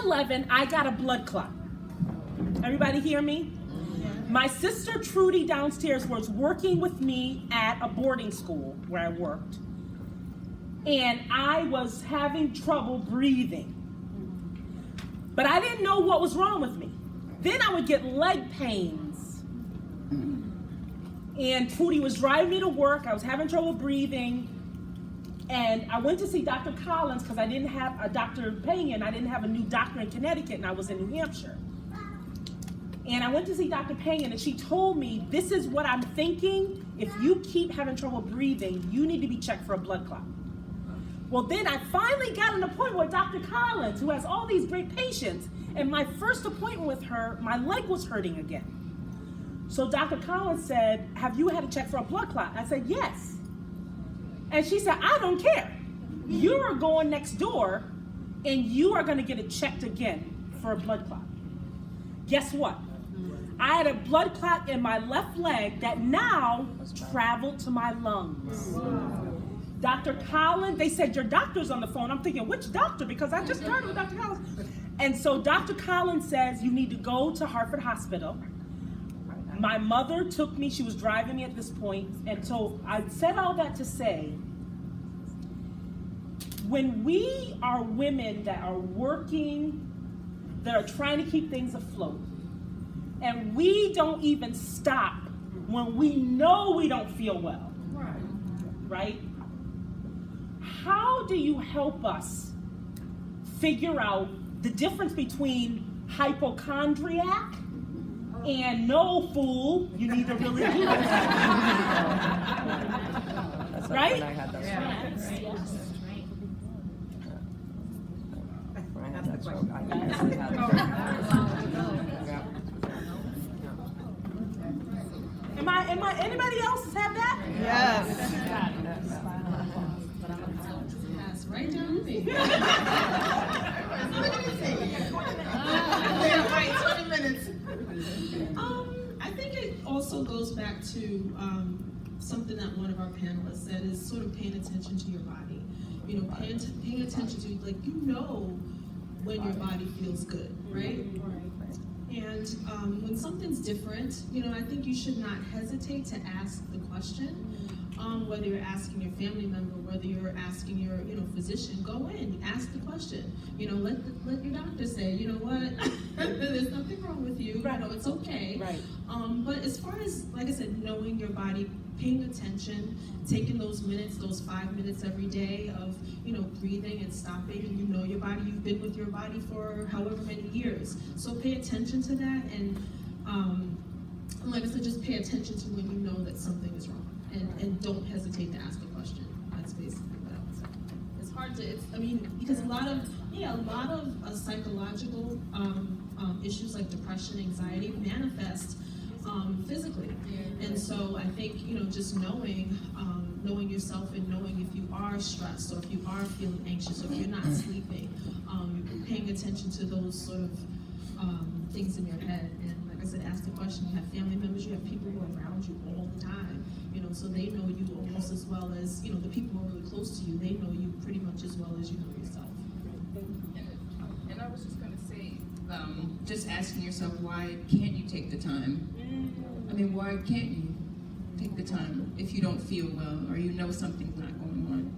11, I got a blood clot. Everybody hear me? My sister Trudy downstairs was working with me at a boarding school where I worked, and I was having trouble breathing. But I didn't know what was wrong with me. Then I would get leg pains. And Trudy was driving me to work. I was having trouble breathing. And I went to see Dr. Collins because I didn't have a Dr. Payan. I didn't have a new doctor in Connecticut, and I was in New Hampshire. And I went to see Dr. Payan, and she told me, this is what I'm thinking. If you keep having trouble breathing, you need to be checked for a blood clot. Well, then I finally got an appointment with Dr. Collins, who has all these great patients. And my first appointment with her, my leg was hurting again. So Dr. Collins said, have you had a check for a blood clot? I said, yes. And she said, I don't care. You are going next door, and you are going to get it checked again for a blood clot. Guess what? I had a blood clot in my left leg that now traveled to my lungs. Dr. Collins, they said, your doctor's on the phone. I'm thinking, which doctor? Because I just started with Dr. Collins. And so Dr. Collins says, you need to go to Hartford Hospital. My mother took me, she was driving me at this point. And so I said all that to say, when we are women that are working, that are trying to keep things afloat, and we don't even stop when we know we don't feel well, right? How do you help us figure out the difference between hypochondriac and no, fool, you need to really do this? That's right? When I had that stroke. When I had that stroke, I actually had Anybody else have that? Yes. Right down to me. Right, 20 minutes. I think it also goes back to something that one of our panelists said is sort of paying attention to your body. You know, paying attention to, like, you know when your body feels good, right? And when something's different, you know, I think you should not hesitate to ask the question. Whether you're asking your family member, whether you're asking your, physician, go in, ask the question. You know, let your doctor say, you know what, there's nothing wrong with you. Right. You know, it's okay. Right. But as far as, like I said, knowing your body, paying attention, taking those minutes, those 5 minutes every day of, breathing and stopping, and you know your body. You've been with your body for however many years. So pay attention to that, and like I said, just pay attention to when you know that something is wrong. And don't hesitate to ask the question. That's basically what I would say. It's hard to, because a lot of psychological issues like depression, anxiety manifest physically. And so I think, just knowing yourself and knowing if you are stressed or if you are feeling anxious or if you're not sleeping, paying attention to those sort of things in your head. And like I said, ask the question. You have family members, you have people who are around you all the time. So they know you almost as well as, the people who are really close to you, they know you pretty much as well as you know yourself. And I was just going to say, just asking yourself, why can't you take the time? I mean, why can't you take the time if you don't feel well or you know something's not going on?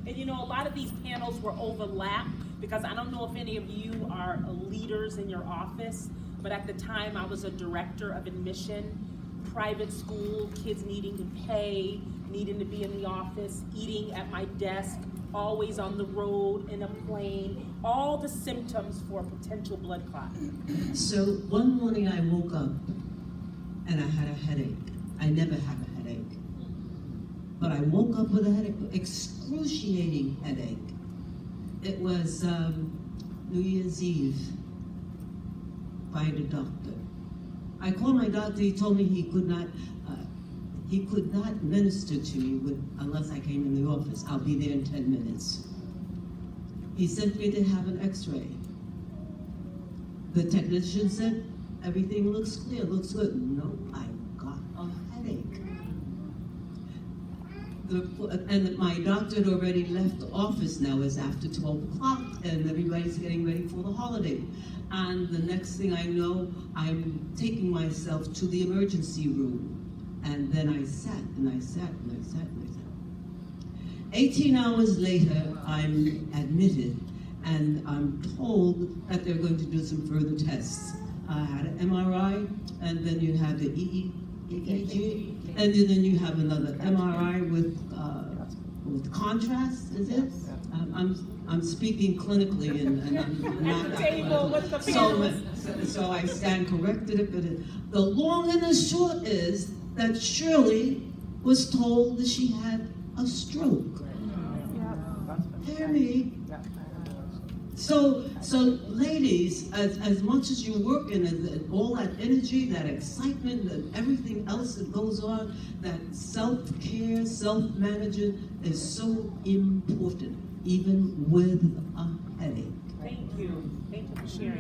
And a lot of these panels were overlapped because I don't know if any of you are leaders in your office, but at the time I was a director of admission, private school, kids needing to pay, needing to be in the office, eating at my desk, always on the road, in a plane, all the symptoms for a potential blood clot. So one morning I woke up and I had a headache. I never have a headache. But I woke up with a headache, excruciating headache. It was New Year's Eve. Find a doctor. I called my doctor. He told me he could not minister to me unless I came in the office. I'll be there in 10 minutes. He sent me to have an X-ray. The technician said everything looks clear, looks good. No, I got a headache. and my doctor had already left the office now. It's after 12 o'clock, and everybody's getting ready for the holiday. And the next thing I know, I'm taking myself to the emergency room. And then I sat, and I sat, and I sat, and I sat. 18 hours later, I'm admitted, and I'm told that they're going to do some further tests. I had an MRI, and then you have the EEG, and then you have another MRI with contrast, is it? I'm speaking clinically, and I'm not. At the table with the So I stand corrected, but the long and the short is that Shirley was told that she had a stroke. Hear me? So ladies, as much as you're working, all that energy, that excitement, and everything else that goes on, that self-care, self-management is so important, even with a headache. Thank you for sharing.